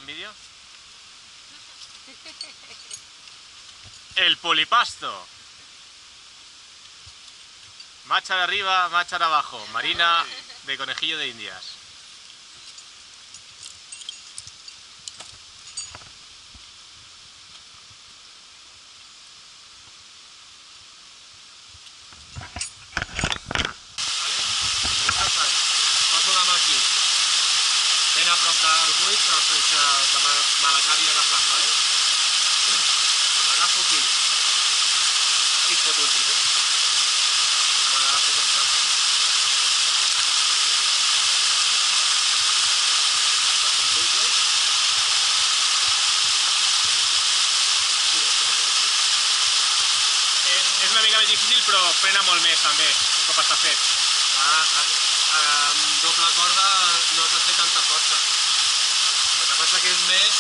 ¿Un vídeo? El polipasto. Machar arriba, machar abajo. Marina de conejillo de Indias. Poso la mà aquí. Ben a prop del buit, però sense que me l'acabi agafant, vale? Agafo aquí i foto un tiro. M'agafo aquesta. Agafo un buicle. I deixo aquí. És una mica més difícil, però frena molt més també, un cop està fet. Amb doble corda no has de fer tanta força. El que passa que és més...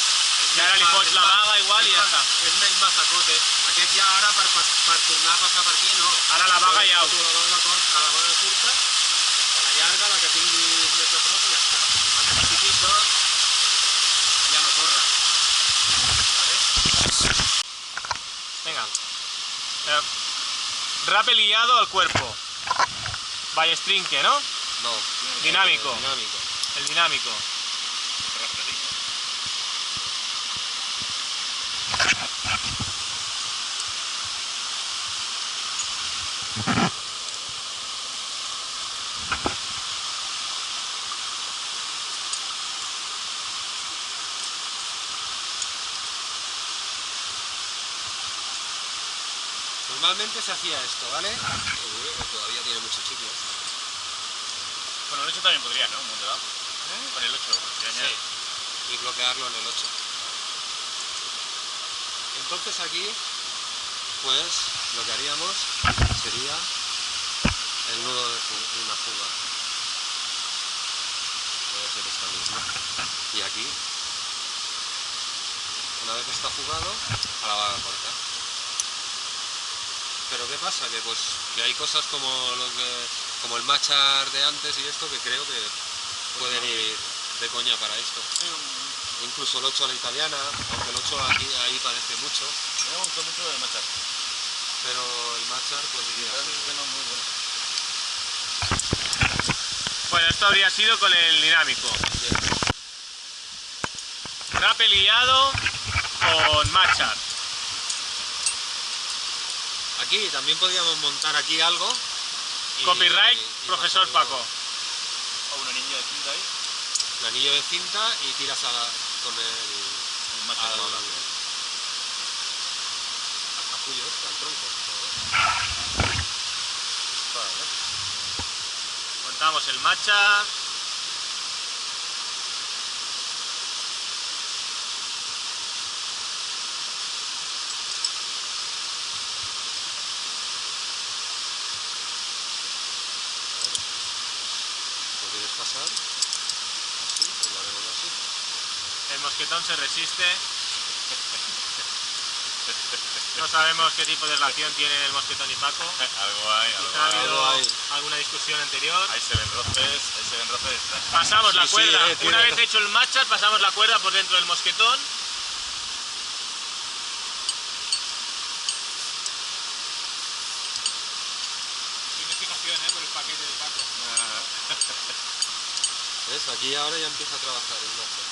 I ara li fots la vaga igual i ja està. És més massacote. Aquest ja ara per tornar a passar per aquí no. Ara la vaga ja ho. La vaga curta, a la llarga, la que tinguis més a prop i ja està. Al principi això ja no corre. ¿Vale? Venga. Rappel guiado al cuerpo. Ballestrinque, ¿no? No. Dinámico. Dinámico. El dinámico. Normalmente se hacía esto, ¿vale? Todavía tiene mucho chicle. Bueno, el 8 también podría, ¿no? ¿Dónde va? Con el 8, Sí. Y bloquearlo en el 8. Entonces aquí, pues, lo que haríamos sería el nudo de una fuga. Puede ser esta misma. Y aquí, una vez está fugado, a la vaga corta. Pero ¿qué pasa? Que pues que hay cosas como el machar de antes y esto que creo que pueden ir de coña para esto. Incluso el 8 a la italiana, aunque el 8 aquí ahí parece mucho. Me gustó mucho el machar. Pero el machar pues iría a ser muy bueno. Bueno, esto habría sido con el dinámico. bien. Rappel guiado con machar. Aquí también podríamos montar aquí algo. Copyright, profesor pasarlo- Paco. O un anillo de cinta ahí. Un anillo de cinta y tiras con El machar al no habla. capullo este, al tronco. Vale. Montamos el machar. ¿Lo quieres pasar? Así, pues lo haremos así. El mosquetón se resiste. No sabemos qué tipo de relación tienen el mosquetón y Paco. Algo hay, Quizá ha habido Algo hay. alguna discusión anterior. Ahí se ven roces, Pasamos la Sí, cuerda. tiene Una vez razón. hecho el machar, pasamos la cuerda por dentro del mosquetón. Significación, por el paquete de Paco. ¿Ves? Aquí ahora ya empieza a trabajar el machar.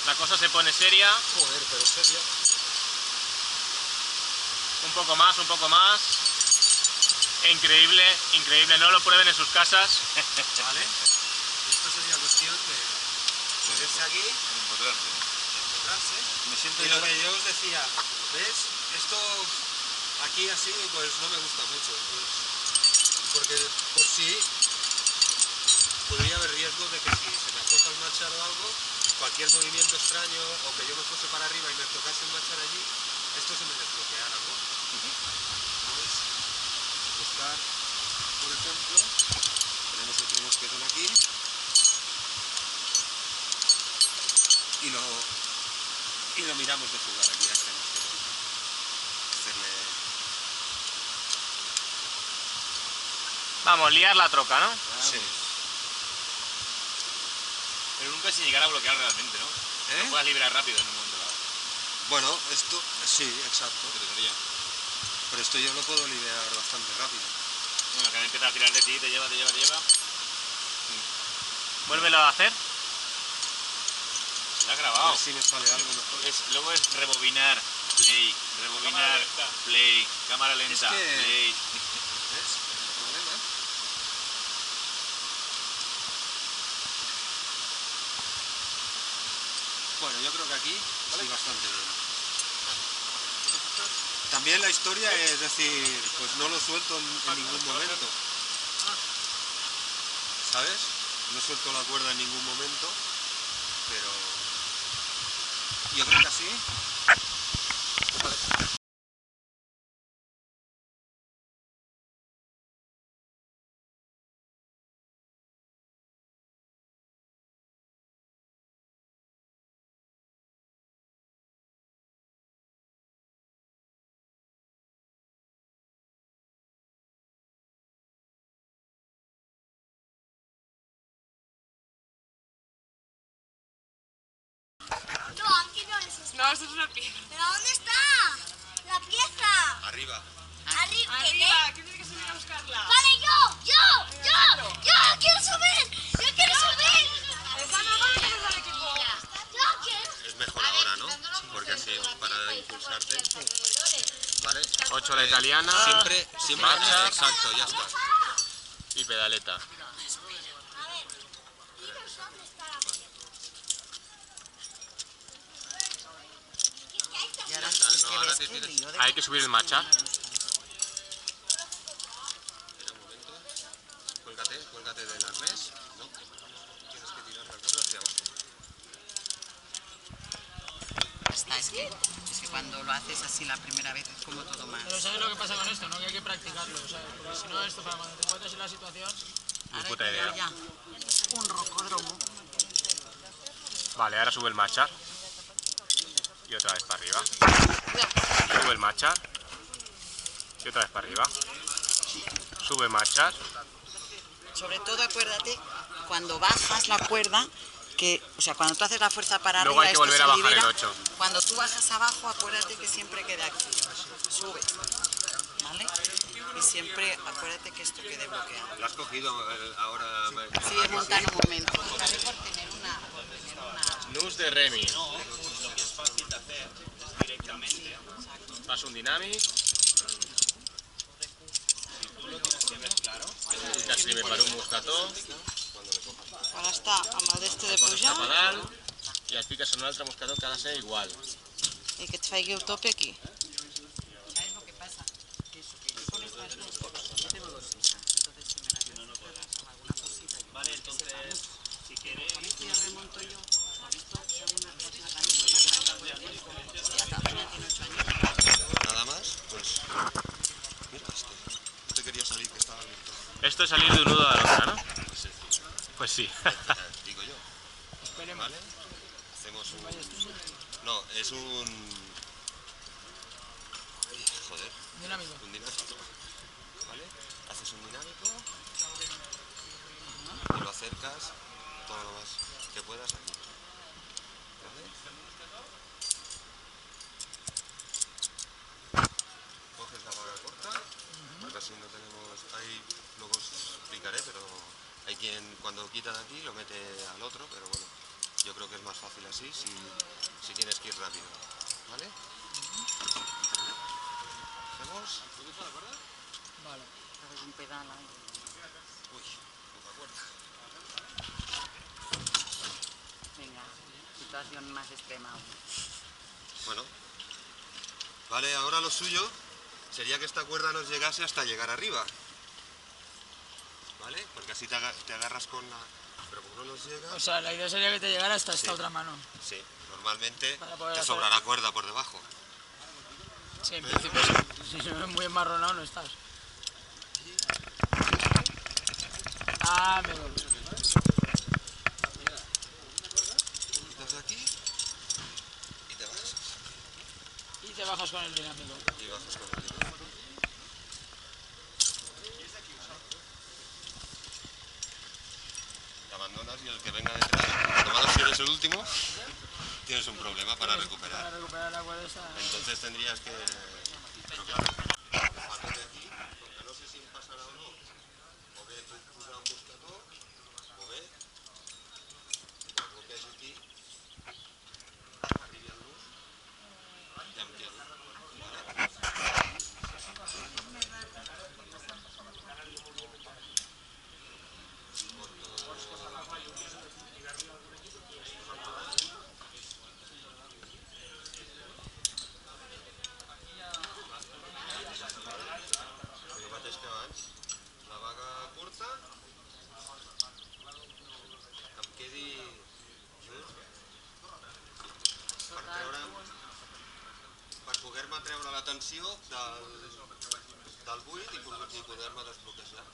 La cosa se pone seria. Joder, pero serio. Un poco más, un poco más. Increíble, increíble. No lo prueben en sus casas. ¿Vale? Esto sería cuestión de ponerse aquí, encontrarse. Me siento Y yo lo que yo os decía, ¿ves? Esto aquí así pues no me gusta mucho, pues, porque por sí podría haber riesgo de que si se me afloja el machar o algo, cualquier movimiento extraño o que yo me fuese para arriba y me tocase el machar allí, esto se me desbloqueara, ¿no? Pues buscar, por ejemplo, tenemos otro mosquetón aquí y lo miramos de jugar aquí a este mosquetón. Hacerle... Vamos, liar la troca, ¿no? Sí. Pero nunca sin llegar a bloquear realmente, ¿no? No puedas liberar rápido en un momento dado. Bueno, esto, sí, exacto. Pero esto yo lo puedo liberar bastante rápido. Bueno, que empieza a tirar de ti, te lleva. Vuélvelo a hacer. Se lo ha A grabado. ver si me sale algo mejor. Luego es rebobinar, play, rebobinar, play, cámara lenta, Es que- play. ¿Ves? El problema. Bueno, yo creo que aquí sí bastante bien. También la historia es decir, pues no lo suelto en ningún momento. ¿Sabes? No suelto la cuerda en ningún momento, pero yo creo que así. No, aquí no es esto. No, eso es una piedra. ¿Pero dónde está? La pieza. Arriba. Arriba. Arriba, ¿quién tiene que subir a buscarla? Vale, yo quiero subir. Yo quiero subir. Esa no va a ser al equipo. Yo quiero. Es mejor ahora, ¿no? Porque así para impulsarte. ¿Vale? 8 la italiana. Siempre Marcha. exacto, ya está. Y pedaleta. A ver, dinos dónde está la pieza. Y ahora es que ves que el lío de... Hay que subir el marcha. Espera un momento. Cuélgate del arnés. No. Tienes que tirar la cuerda hacia abajo. Está, es que cuando lo haces así la primera vez es como todo más... Pero ¿sabes lo que pasa con esto? ¿No? Que hay que practicarlo, ¿sabes? Porque si no, esto para cuando te encuentres en la situación... Ahora puta he pillado idea. ya un rocódromo. Vale, ahora sube el marcha. Y otra vez para arriba. Sube el marcha. Y otra vez para arriba. Sube marcha. Sobre todo acuérdate, cuando bajas la cuerda, que, o sea, cuando tú haces la fuerza para Luego arriba, hay que volver esto a se bajar el libera. 8. Cuando tú bajas abajo, acuérdate que siempre quede aquí. Sube, ¿vale? Y siempre acuérdate que esto quede bloqueado. ¿Lo has cogido ahora? Sí, es montar un momento. También por tener una... Nus de Remi. Paso un dynamic. Un castrime para un moscató. Ara està amb el d'este de Poses pujar cap a dalt i et fiques en un altre moscató que ha de ser igual. i que et faci el tope aquí. ¿Sabes lo que pasa? Que eso, que yo con estas dos, yo tengo dos hijas, entonces si me las necesitas alguna cosita, vale, entonces, si quieres... Con esto ya remonto yo, con esto hago una cosa grande, si ya tiene 8 años. Nada más, pues... Mira esto. No te quería salir, que estaba abierto. Esto es salir de un nudo a la otra, ¿no? Sí. Pues sí. Digo yo. Esperemos. ¿Vale? Hacemos un... No, es un... Ay, joder, Dinámico. un dinámico. ¿Vale? Haces un dinámico y lo acercas todo lo más que puedas aquí. ¿Vale? Coges la vaga corta, porque así no tenemos... Ahí luego os explicaré, pero hay quien cuando quita de aquí lo mete al otro, pero bueno, yo creo que es más fácil así si tienes que ir rápido. ¿Vale? Hacemos... Vale. Haces un pedal ahí. Uy, poca cuerda. Venga, situación más extrema aún. Bueno, vale, ahora lo suyo sería que esta cuerda nos llegase hasta llegar arriba. ¿Vale? Porque así te agarras con la... Pero como no nos llega... O sea, la idea sería que te llegara hasta esta otra mano. Sí, normalmente Para poder te hacer- sobrará cuerda por debajo. Sí, en principio sí. Si no es muy enmarronado no estás. Ah, me doy. Quitas de aquí y te bajas. Y te bajas con el dinámico. Y bajas con el dedo. Te abandonas y el que venga detrás toma el último, tienes un problema para recuperar. Para recuperar el agua de esa... Entonces tendrías que... Pero claro, a partir de aquí, que no sé si em passarà o no, o bé puc posar un buscador, o bé el bloquejo aquí, arribi al nus, ja em quedo. El mateix que abans, la vaga curta, que em quedi per poder-me treure la tensió del buit i poder-me desbloquejar.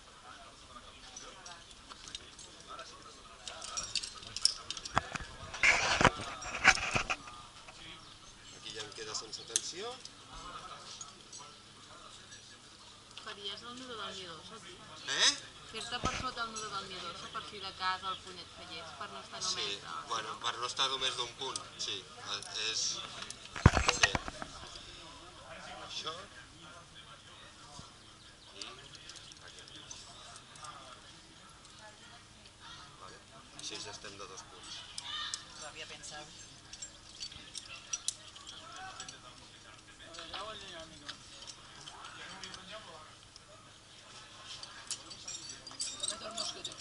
Aquí ja em queda sense tensió. Faries el nudo del miedoso, tu? Fer-te Per sota el nudo del miedoso, per si de cas el puny et fallés, per no estar només... Sí, bueno, per no estar només d'un punt, sí. És... Sí. Això... I... aquí. Vale. Així ja estem de 2 punts. Lo había pensado. Agua dinámico. Meto el mosquete.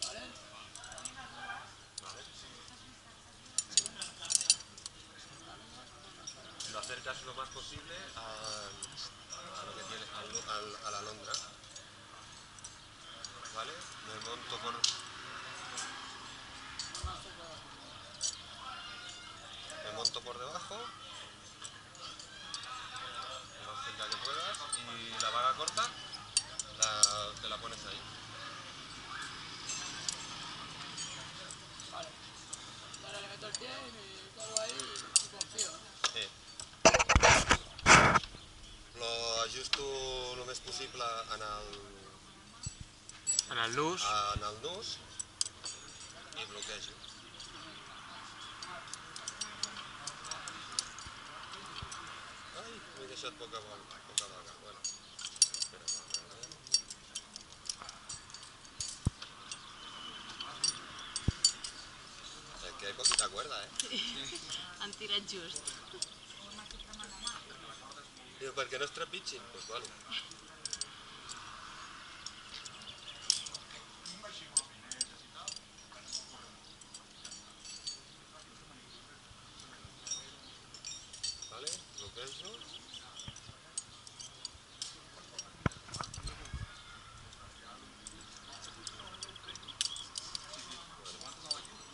¿Vale? Lo acercas lo más posible a lo que tiene, a la alondra. ¿Vale? Me monto por debajo, lo más cerca que puedas, y la vaga corta te la pones ahí. Vale. Y ahora le meto el pie y me cargo ahí y confío. Sí. Lo ajusto el més possible en el nus i bloquejo. Ai, m'he deixat poca vaga. Bueno, espera. Que hay poquita cuerda, Han tirat just. Diu, perquè no es trepitgin? Doncs vale. Vale, bloquejo.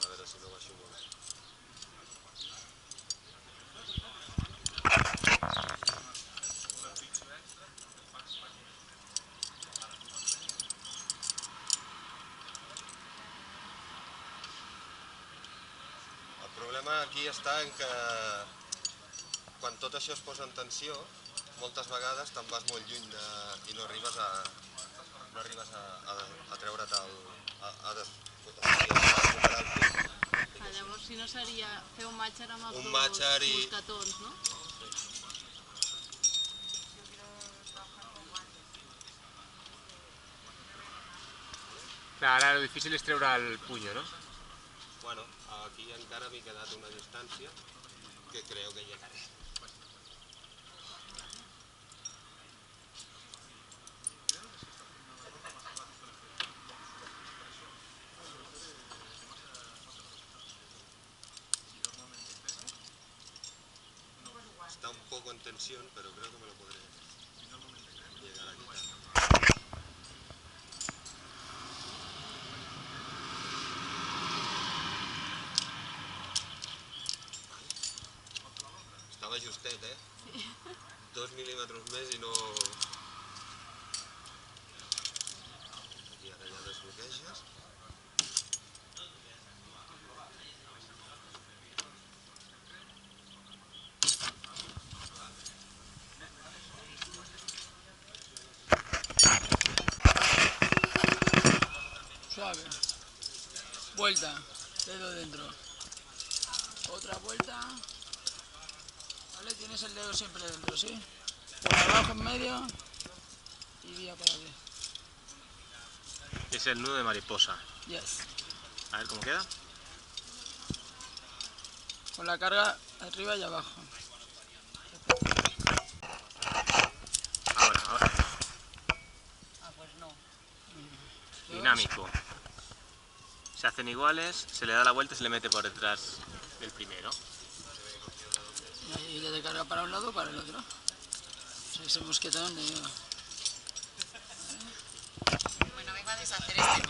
A veure si no baixo molt. El problema aquí està en que quan tot això es posa en tensió, moltes vegades te'n vas molt lluny i no arribes a treure't a recuperar el punt. Llavors, si no seria fer un matxer amb els Un dos matxer i- mosquetons, no? Clar, ara el difícil és treure el punyo, no? Bueno, aquí encara m'he quedat una distància que creo que llegaré. Está un poco en tensión, pero creo que me lo podré llegar a quitar. Estava justet, 2 mil·límetres més i no... I ara ja desbloqueges. suave. Vuelta, dedo dentro. Otra vuelta. Vale, tienes el dedo siempre dentro, ¿sí? Por abajo en medio y vía para aquí. Es el nudo de mariposa. Yes. A ver cómo queda. Con la carga arriba y abajo. Ahora. Ah, pues no. Dinámico. Se hacen iguales, se le da la vuelta y se le mete por detrás del primero. Y ahí ya te carga para un lado o para el otro. O sea, ese mosquetón de... Bueno, vengo a deshacer este.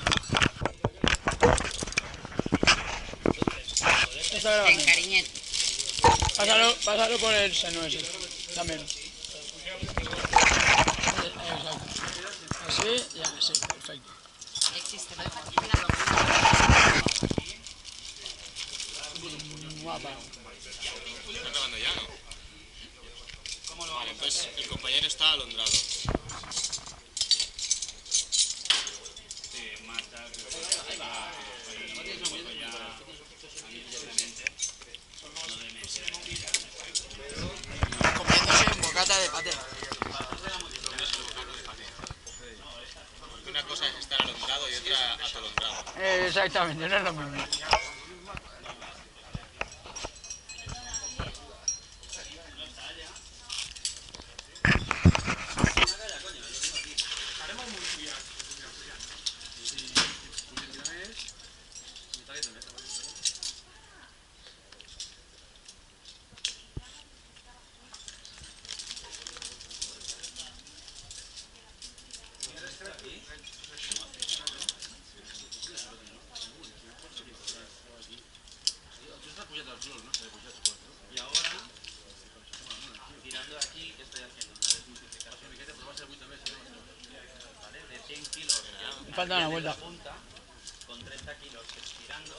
Te encariñé. Pásalo por el seno ese. También. Exacto. Así y así. Perfecto. Existe, me deja terminarlo. Guapa. ¿Está acabando ya, no? Vale, entonces el compañero está alondrado. Comiéndose un bocata de paté. Una cosa es estar alondrado y otra atolondrado. Exactamente, no es lo mismo. Falta una vuelta. Con 30 kilos estirando,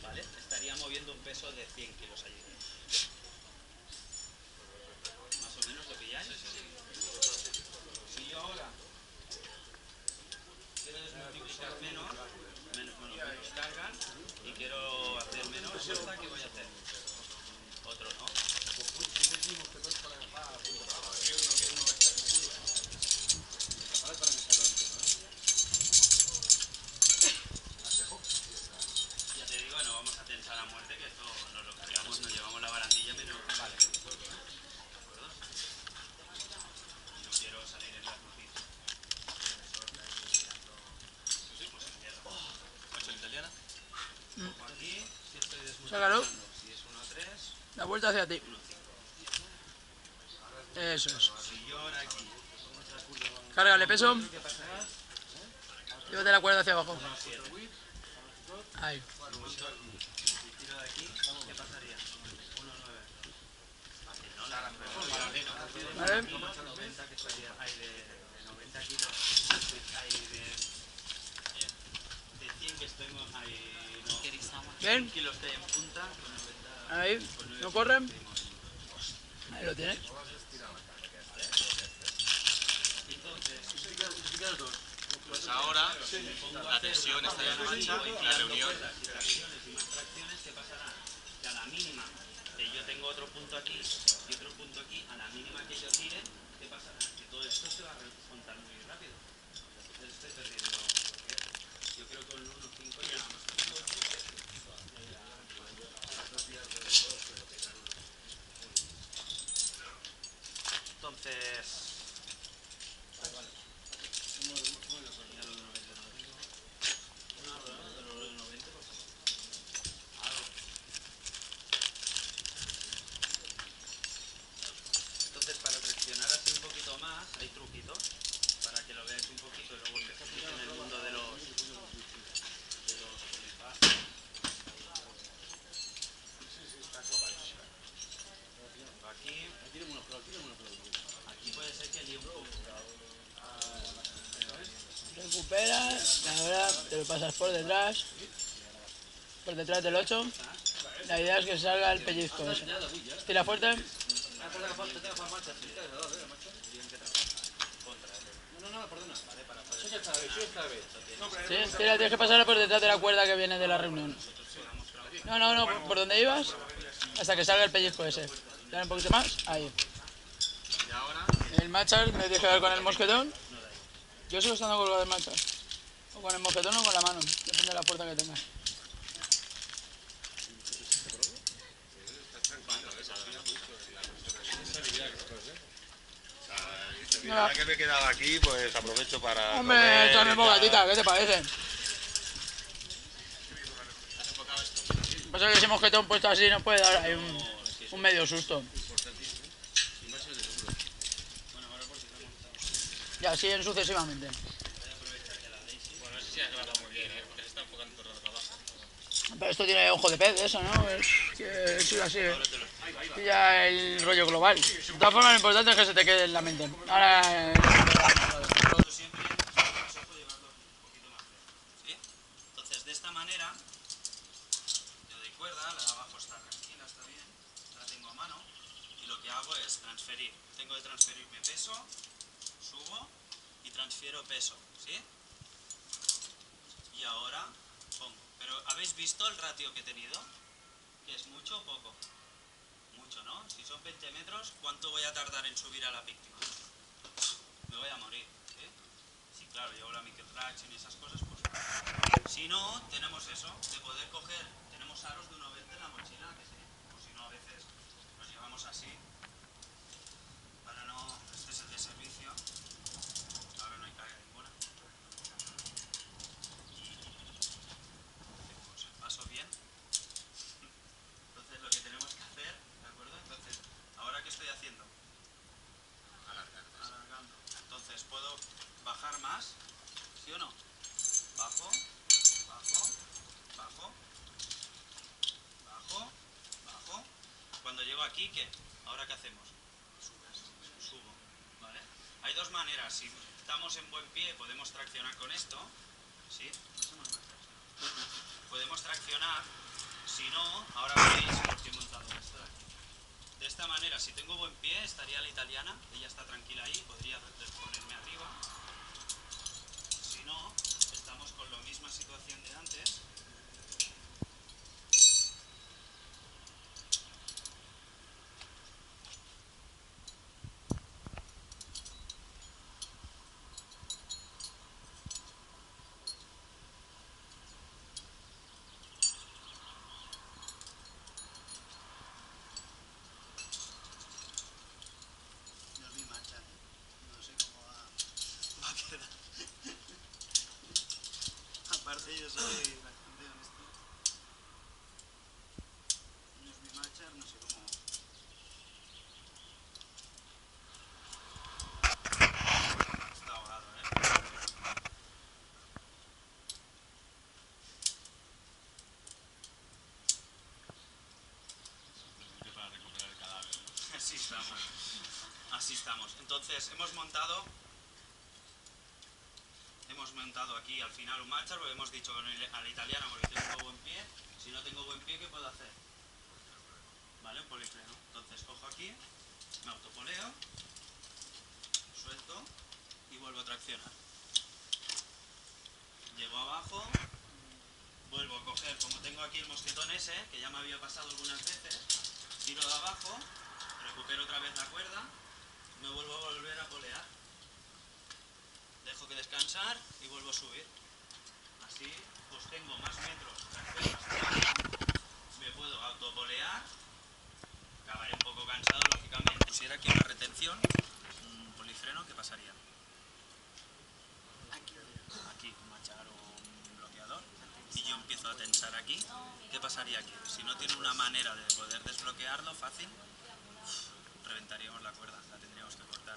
¿vale? Estaría moviendo un peso de 100 kilos allí. ¿Más o menos lo pilláis? Si yo ahora quiero desmultiplicar menos cargan y quiero hacer menos fuerza, ¿qué voy a hacer? Otro no. Ya te digo, no vamos a tensar a muerte, que esto nos lo cargamos, nos llevamos la barandilla menos. Vale. ¿De acuerdo? No quiero salir en la noticia. ¿Macho italiana? Aquí, si estoy Sácalo. desmultiplicando, si es 1-3, La vuelta hacia ti. Eso es. si yo ahora aquí, Cárgale peso. ¿qué pasará? Llévate la cuerda hacia abajo. Ahí. Si tiro de aquí, ¿qué pasaría? 1-9. ¿Vale? 90 que sería, hay de 90 kilos, hay de 100 que estoy, hay no, Bien. 100 kilos que hay en punta, con 90. Ahí. ¿No corren? Ahí lo tienes. Pues ahora la tensión está ya en marcha, la reunión. Y más tracciones, ¿qué pasará? Que a la mínima que yo tengo otro punto aquí y otro punto aquí, a la mínima que yo tire, ¿qué pasará? Que todo esto se va a remontar muy rápido. Entonces estoy perdiendo. Yo creo que con el 1.5 ya. Entonces. Entonces, para traccionar así un poquito más, hay truquitos para que lo veáis un poquito y luego empecéis en el mundo de los aquí puede ser que líe un poco. Recuperas. Y ahora te lo pasas por detrás. Por detrás del 8. La idea es que salga el pellizco ese. Tira fuerte. Sí, tira, tienes que pasar por detrás de la cuerda que viene de la reunión. No, ¿por dónde ibas? Hasta que salga el pellizco ese. Dale un poquito más, ahí. El machar, me tienes que dar con el mosquetón. Yo sigo estando colgado del machar. O con el mosquetón o con la mano, depende de la fuerza que tengas. Ya que me he quedado aquí, pues aprovecho para... Hombre, échame bogatita, ¿qué te parece? Lo que pasa es que ese mosquetón puesto así nos puede dar ahí un medio susto. Y así sucesivamente. Bueno, eso sí ha grabado muy bien, porque se está enfocando todo el rato abajo. Pero esto tiene ojo de pez, eso, ¿no? Es que sí, así. Pilla el rollo global. De todas formas, lo importante es que se te quede en la mente. Ahora... Siempre aconsejo llevarlo un poquito más lejos, ¿sí? Entonces, de esta manera, le doy cuerda, la de abajo está tranquila, está bien, la tengo a mano, y lo que hago es transferir. Tengo que transferirme peso, subo y transfiero peso, ¿sí? Y ahora pongo. Pero ¿habéis visto el ratio que he tenido? ¿Que es mucho o poco? Mucho, ¿no? Si son 20 metros, ¿cuánto voy a tardar en subir a la víctima? Me voy a morir, ¿sí? Sí, claro, llevo la microtraction y esas cosas, pues... Si no, tenemos eso, de poder coger... Tenemos aros de 1,20 en la mochila, que sí. O si no, a veces los llevamos así. Para no... Este es el de servicio. Ahora no hay carga ninguna. Pues paso bien. Entonces lo que tenemos que hacer, ¿de acuerdo? Entonces, ¿ahora qué estoy haciendo? Alargando. Entonces puedo bajar más, ¿sí o no? Bajo, bajo, bajo, bajo, bajo. Cuando llego aquí, ¿qué? ¿Ahora qué hacemos? Subo, ¿vale? Hay dos maneras. Si estamos en buen pie, podemos traccionar con esto, ¿sí? Podemos traccionar. Si no, ahora veréis porque he montado esto de aquí. De esta manera, si tengo buen pie, estaría la italiana, ella está tranquila ahí, podría ponerme arriba. Si no, estamos con la misma situación de antes. No es mi marcha, no sé cómo va a quedar. Aparte yo soy bastante honesto. No es mi marcha, no sé cómo... Está ahogado, Simplemente para recuperar el cadáver, ¿no? Así estamos. Así estamos. Entonces, hemos montado aquí al final un marcha, porque hemos dicho a la italiana porque tengo buen pie. Si no tengo buen pie, ¿qué puedo hacer? ¿Vale? Un polifreno. Entonces cojo aquí, me autopoleo, suelto y vuelvo a traccionar. Llego abajo, vuelvo a coger, como tengo aquí el mosquetón ese, que ya me había pasado algunas veces, tiro de abajo, recupero otra vez la cuerda, me vuelvo a volver a polear. Dejo que descansar y vuelvo a subir. Así pues tengo más metros, me puedo autopolear, acabaré un poco cansado lógicamente. Si pusiera aquí una retención, un polifreno, ¿qué pasaría? Aquí un machar o un bloqueador y yo empiezo a tensar aquí, ¿qué pasaría aquí? Si no tiene una manera de poder desbloquearlo fácil, reventaríamos la cuerda, la tendríamos que cortar.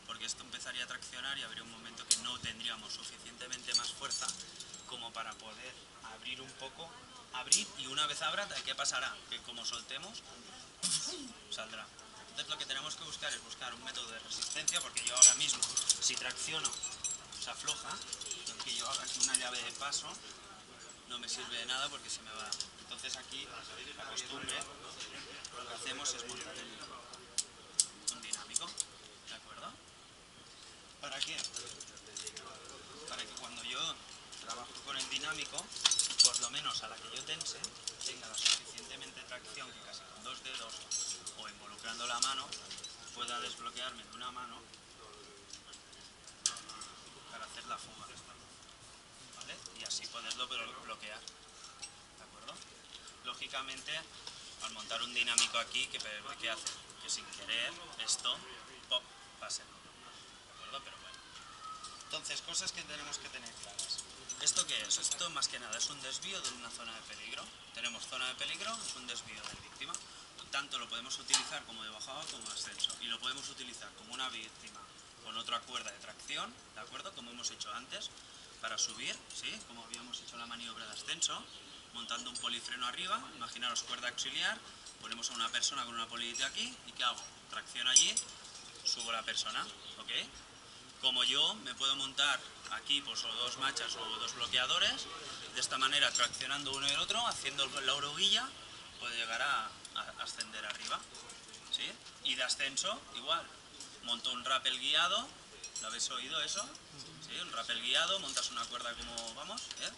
Porque esto empezaría a traccionar y habría un momento que no tendríamos suficientemente más fuerza como para poder abrir un poco, abrir y una vez abra, ¿qué pasará? Que como soltemos, saldrá. Entonces lo que tenemos que buscar es buscar un método de resistencia, porque yo ahora mismo, si tracciono, se afloja, aunque yo haga aquí una llave de paso, no me sirve de nada porque se me va. Entonces aquí, la costumbre, lo que hacemos es montar un dinámico, ¿de acuerdo? ¿Para qué? pueda desbloquearme de una mano para hacer la fuga, ¿vale? Y así poderlo bloquear, ¿de acuerdo? Lógicamente, al montar un dinámico aquí, ¿qué hace? Que sin querer esto, pop, pase, ¿de acuerdo? Pero bueno. Entonces, cosas que tenemos que tener claras. ¿Esto qué es? Esto más que nada es un desvío de una zona de peligro. Tenemos zona de peligro, es un desvío de la víctima. Tanto lo podemos utilizar como de bajada como de ascenso. Y lo podemos utilizar como una víctima con otra cuerda de tracción, ¿de acuerdo? Como hemos hecho antes, para subir, ¿sí? Como habíamos hecho la maniobra de ascenso, montando un polifreno arriba, imaginaros cuerda auxiliar, ponemos a una persona con una polillita aquí, ¿y qué hago? Tracción allí, subo la persona, ¿ok? Como yo me puedo montar aquí pues o dos machas o dos bloqueadores, de esta manera traccionando uno y el otro, haciendo la oruguilla, puedo llegar a ascender arriba, ¿sí? Y de ascenso, igual, monto un rappel guiado, ¿lo habéis oído eso? ¿Sí? Un rappel guiado, montas una cuerda como vamos, ¿eh?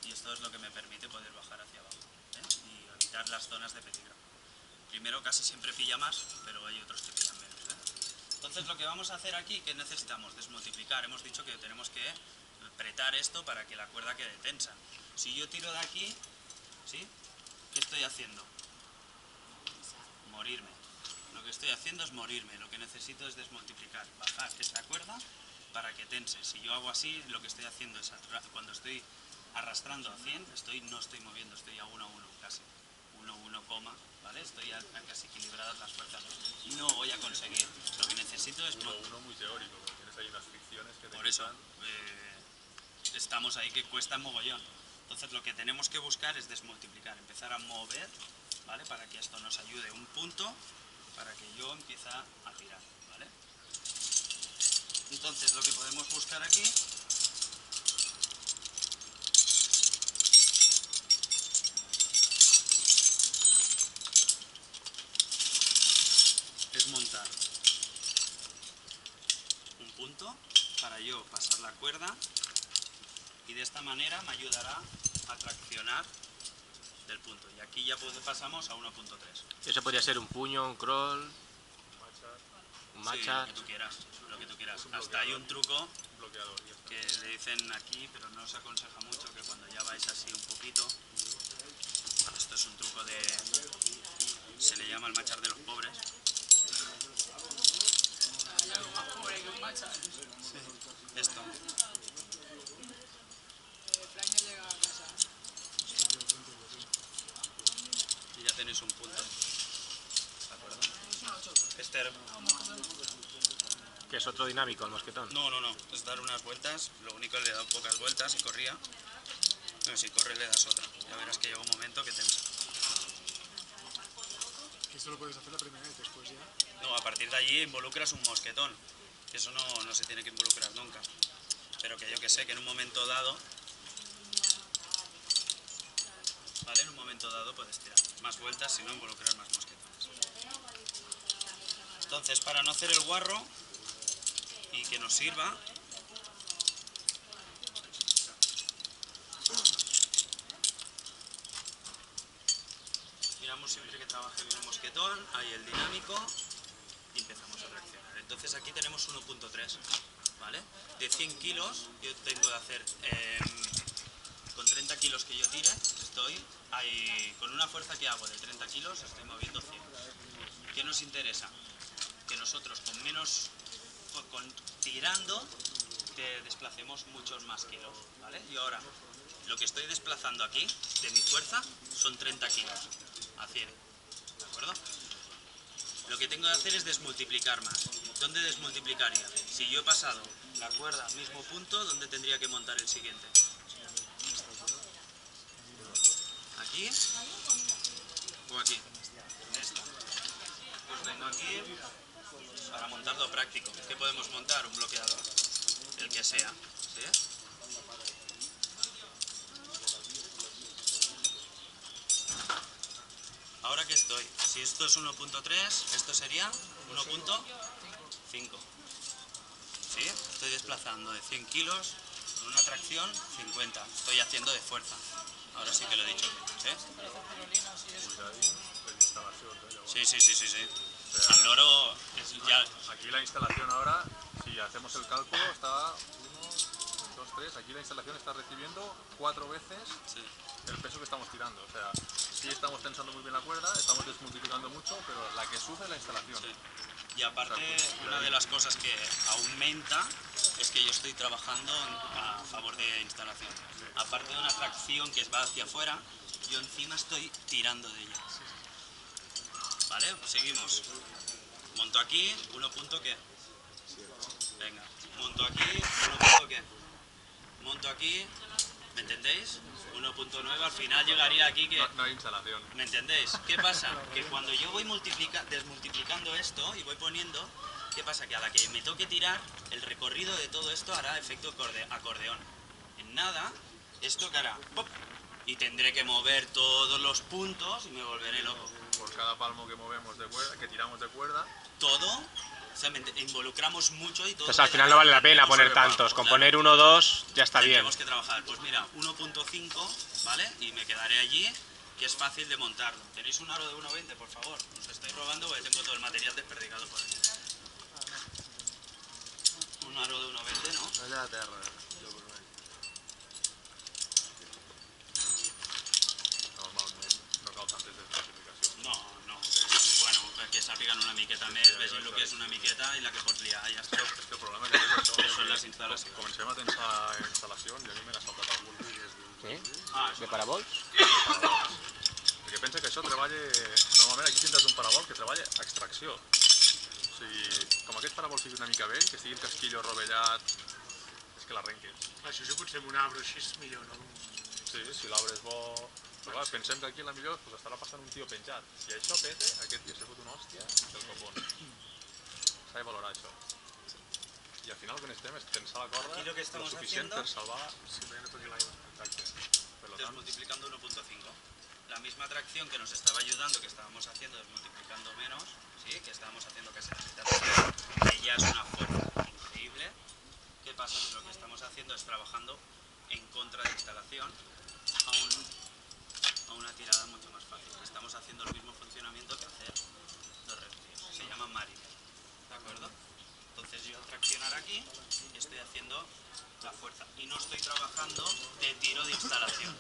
Y esto es lo que me permite poder bajar hacia abajo, ¿eh? Y evitar las zonas de peligro. Primero casi siempre pilla más, pero hay otros que pillan menos, ¿eh? Entonces lo que vamos a hacer aquí, ¿qué necesitamos? Desmultiplicar. Hemos dicho que tenemos que apretar esto para que la cuerda quede tensa. Si yo tiro de aquí, ¿sí? ¿Qué estoy haciendo? Morirme. Lo que estoy haciendo es morirme. Lo que necesito es desmultiplicar, bajar esta cuerda para que tense. Si yo hago así, lo que estoy haciendo es, cuando estoy arrastrando a 100, no estoy moviendo, estoy a 1 a 1 casi. 1, 1, ¿vale? Estoy a casi equilibradas las fuerzas. No voy a conseguir. Lo que necesito es... Uno muy teórico, porque tienes ahí unas fricciones que te... Por eso, estamos ahí que cuesta mogollón. Entonces lo que tenemos que buscar es desmultiplicar, empezar a mover, ¿vale? Para que esto nos ayude un punto, para que yo empiece a tirar, ¿vale? Entonces lo que podemos buscar aquí es montar un punto para yo pasar la cuerda y de esta manera me ayudará a traccionar del punto. Y aquí ya pasamos a 1.3. Eso podría ser un puño, un crawl, un matcha. Sí, lo que tú quieras. Hasta hay un truco que le dicen aquí, pero no os aconseja mucho, que cuando ya vais así un poquito, esto es un truco se le llama el machar de los pobres. Hay algo más pobre que un matcha. Esto. Flaña llega a casa. Y ya tenéis un punto. ¿De acuerdo? Este era... Que es otro dinámico, el mosquetón. No, es dar unas vueltas, lo único le he dado pocas vueltas y corría. Pero si corre le das otra. Ya verás que llega un momento que tensa. Que esto lo puedes hacer la primera vez, después ya. No, a partir de allí involucras un mosquetón. Que eso no se tiene que involucrar nunca. Pero que yo que sé, que en un momento dado... ¿Vale? En un momento dado puedes tirar más vueltas si no involucrar más mosquetones. Entonces, para no hacer el guarro y que nos sirva, miramos siempre que trabaje bien el mosquetón, ahí el dinámico y empezamos a reaccionar. Entonces aquí tenemos 1.3, ¿vale? De 100 kilos yo tengo de hacer, con 30 kilos que yo tire, estoy ahí, con una fuerza que hago de 30 kilos estoy moviendo 100. ¿Qué nos interesa? Que nosotros con menos, tirando, te desplacemos muchos más kilos, ¿vale? Y ahora, lo que estoy desplazando aquí, de mi fuerza, son 30 kilos a 100, ¿de acuerdo? Lo que tengo que hacer es desmultiplicar más. ¿Dónde desmultiplicaría? Si yo he pasado la cuerda al mismo punto, ¿dónde tendría que montar el siguiente? ¿Aquí? ¿O aquí? Esto. Pues vengo aquí para montarlo práctico. ¿Qué podemos montar? Un bloqueador. El que sea. ¿Sí? Ahora que estoy, si esto es 1.3, esto sería 1.5. ¿Sí? Estoy desplazando de 100 kilos con una tracción 50. Estoy haciendo de fuerza. Ahora sí que lo he dicho. ¿Sí? Sí. sea, Al loro es ya... aquí la instalación ahora, si hacemos el cálculo, está 1, 2, 3, aquí la instalación está recibiendo 4 veces Sí. el peso que estamos tirando. O sea, sí estamos tensando muy bien la cuerda, estamos desmultiplicando mucho, pero la que sufre es la instalación. Sí. Y aparte, una de las cosas que aumenta es que yo estoy trabajando a favor de instalación. Aparte de una tracción que va hacia afuera, yo encima estoy tirando de ella. ¿Vale? Pues seguimos. Monto aquí, 1 punto qué. Venga, monto aquí, 1 punto qué. Monto aquí, ¿me entendéis? 1.9, al final llegaría aquí que... No hay instalación. ¿Me entendéis? ¿Qué pasa? Que cuando yo voy desmultiplicando esto y voy poniendo, ¿qué pasa? Que a la que me toque tirar, el recorrido de todo esto hará efecto acordeón. En nada, esto que hará ¡pop! Y tendré que mover todos los puntos y me volveré loco. Por cada palmo que movemos de cuerda, que tiramos de cuerda, Todo, o sea, involucramos mucho y todo... Pues al final no vale la pena poner tantos, con poner 1 o 2 ya está bien. Tenemos que trabajar, pues mira, 1.5, ¿vale? Y me quedaré allí, que es fácil de montarlo. ¿Tenéis un aro de 1.20, por favor? Os estoy robando porque tengo todo el material desperdigado por aquí. Un aro de 1.20, ¿no? Allà a terra. normalment no cal tantes especificacions. No, no. Bueno, que sàpiguen una miqueta més, vegin el que és una miqueta i la que pots liar, ja està. És que el problema que és això, Que són les instal·lacions. comencem a tensar instal·lacions i a mi me n'ha saltat algun vídeo. Sí? Ah, De parabols? Perquè pensa que això treballa... Normalment aquí tindràs un parabol que treballa a extracció. O sigui, com aquest parabol sigui una mica vell, que estigui el casquillo rovellat, és que l'arrenques. Això sí, potser amb un arbre així és millor, no? Sí, si l'arbre és bo... Però clar, pensem que aquí a la millor pues, estarà passant un tio penjat. Si això pete, aquest tio s'ha fot una hòstia del copón. S'ha de valorar això. I al final el que necessitem és tensar la corda Aquí lo que lo estamos suficient haciendo- per salvar sempre no toqui l'aigua. Exacte. Per lo tant, desmultiplicando 1.5. La misma tracción que nos estaba ayudando, que estábamos haciendo desmultiplicando menos, ¿sí? Que estábamos haciendo casi la mitad, que ya es una fuerza increíble. ¿Qué pasa? Que lo que estamos haciendo es trabajando en contra de instalación a una tirada mucho más fácil. Estamos haciendo el mismo funcionamiento que hacer los reptiles. Se llama mariner, ¿de acuerdo? Entonces yo al traccionar aquí estoy haciendo la fuerza y no estoy trabajando de tiro de instalación,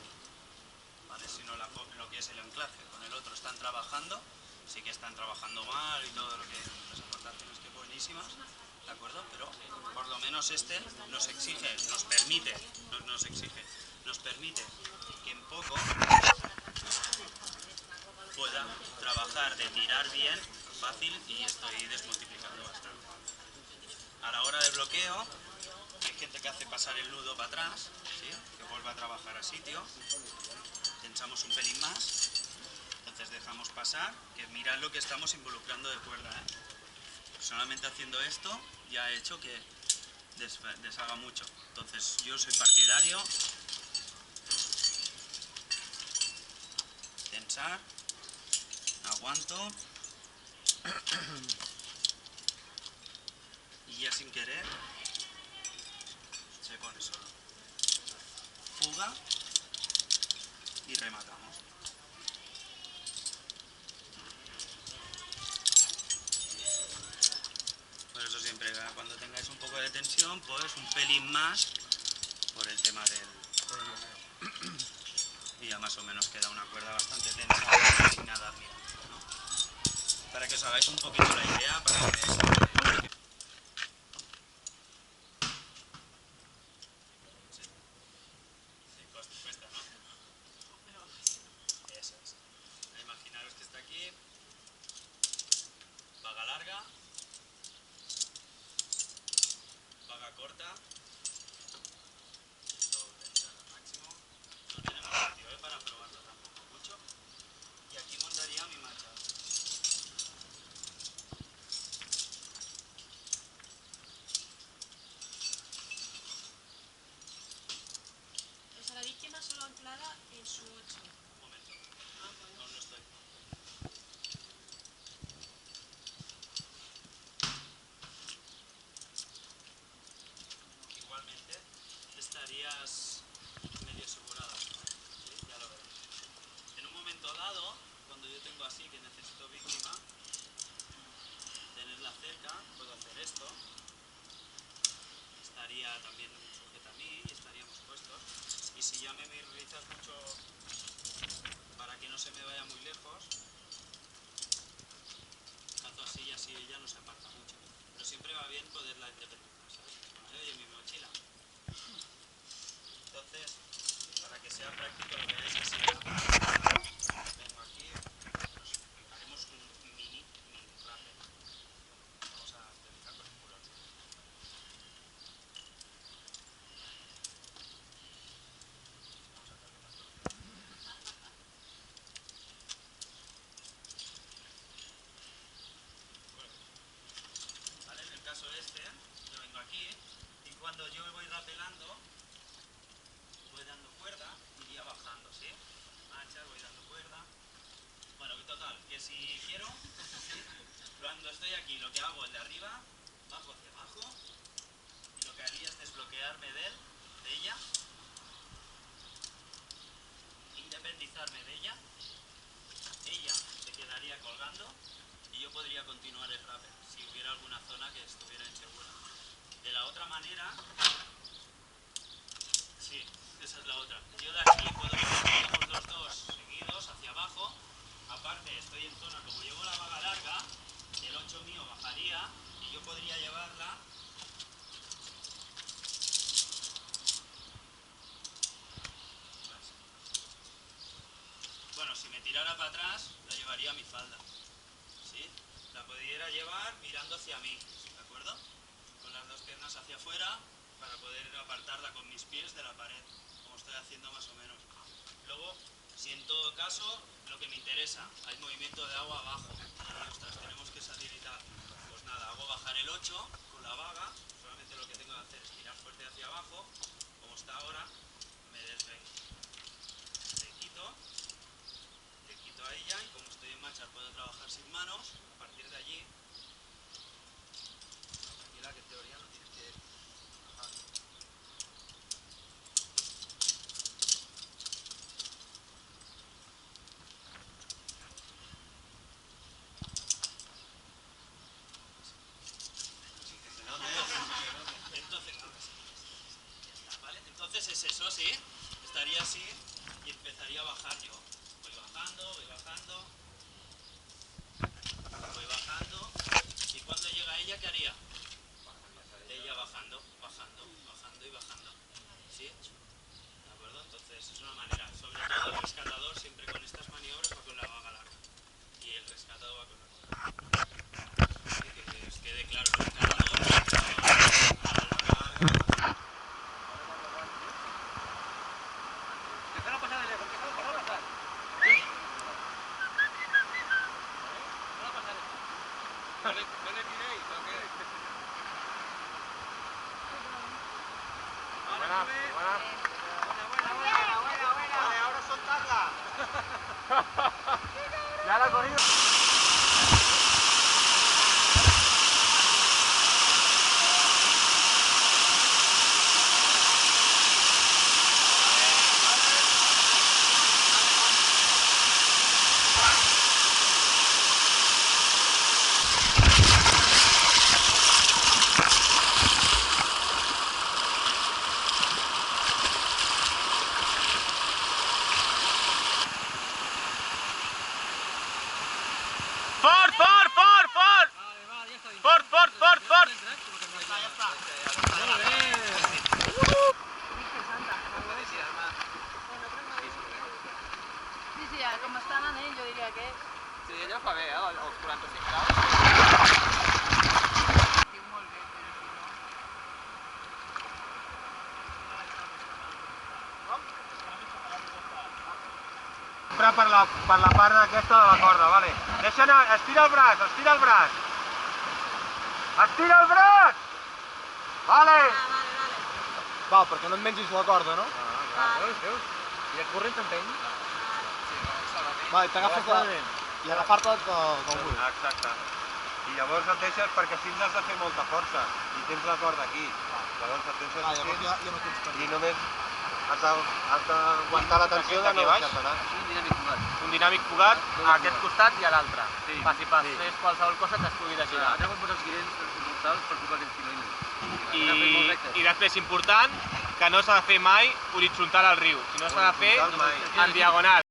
¿vale? Sino lo que es el anclaje. Con el otro están trabajando, sí que están trabajando mal y todo lo que las aportaciones que buenísimas, ¿de acuerdo? Pero por lo menos este nos exige, nos permite, nos permite que en poco pueda trabajar de tirar bien, fácil, y estoy desmultiplicando bastante. A la hora del bloqueo, hay gente que hace pasar el nudo para atrás, ¿sí? Que vuelva a trabajar a sitio, tensamos un pelín más, entonces dejamos pasar, que mirad lo que estamos involucrando de cuerda, ¿eh? Solamente haciendo esto ya he hecho que deshaga mucho. Entonces yo soy partidario, tensar, aguanto y ya sin querer se pone solo. Fuga y rematamos. Por eso siempre cuando tengáis un poco de tensión, pues un pelín más por el tema del... Y ya más o menos queda una cuerda bastante tensa sin nada miedo, ¿no? Para que os hagáis un poquito la idea, para que veáis... Cuesta, ¿no? Eso es. Imaginaros que está aquí, vaga larga, vaga corta, todo tensado al máximo. No tenemos sitio para probarlo tampoco mucho. Y aquí montaría mi marcha. O sea, la víctima solo anclada en su 8. Un momento. Aún no estoy. aquí, lo que hago, el de arriba, bajo hacia abajo, y lo que haría es desbloquearme de ella, independizarme de ella se quedaría colgando y yo podría continuar el rappel si hubiera alguna zona que estuviera insegura. De la otra manera, sí, esa es la otra. Yo de aquí puedo poner los dos seguidos hacia abajo. Aparte estoy en zona, como llevo la vaga larga, el 8 mío bajaría y yo podría llevarla bueno, si me tirara para atrás la llevaría a mi falda, ¿sí? La pudiera llevar mirando hacia mí, ¿de acuerdo? Con las dos piernas hacia afuera para poder apartarla con mis pies de la pared, como estoy haciendo más o menos. Luego, si en todo caso, lo que me interesa, hay movimiento de agua abajo, y ostras, tenemos que salir y tal, pues nada, hago bajar el 8 con la vaga, solamente lo que tengo que hacer es tirar fuerte hacia abajo, como está ahora, me desvengo. Le quito a ella y como estoy en marcha puedo trabajar sin manos, a partir de allí, tranquila que en teoría no tienes que bajar. Entonces es eso, ¿sí? Estaría así y empezaría a bajar yo. Voy bajando, y cuando llega ella, ¿qué haría? Ella bajando y bajando, ¿sí? ¿De acuerdo? Entonces es una manera, sobre todo el rescatador siempre con estas maniobras va con la vaga larga y el rescatado va con la corta. ¿Sí? Que os quede claro, el rescatador va con la vaga larga. No le miréis, ¿o qué? Buena. Vale, ahora soltarla. Ya la he cogido. Sí, com estan en ell, jo diria que... Sí, allò fa bé, els 45 graus. Diu molt bé, però si no... Sempre per la part aquesta de la corda, vale. Deixa anar, estira el braç. Estira el braç! Vale! Val, perquè no et mengis la corda, no? Veus? I et corrent t'empeny? Vale, t'agafes la... i agafar-te com vull. Exacte. I llavors et deixes perquè així has de fer molta força. I tens la corda aquí. Llavors et deixes així i només has d'aguantar la tensió de no deixar-te anar. Un dinàmic fugat a aquest costat i a l'altre. Per si fes qualsevol cosa t'es pugui girar. Allà quan poses guirents dorsals per tocar aquests quilòmetres. I després important que no s'ha de fer mai horitzontal al riu, sinó s'ha de fer en diagonal.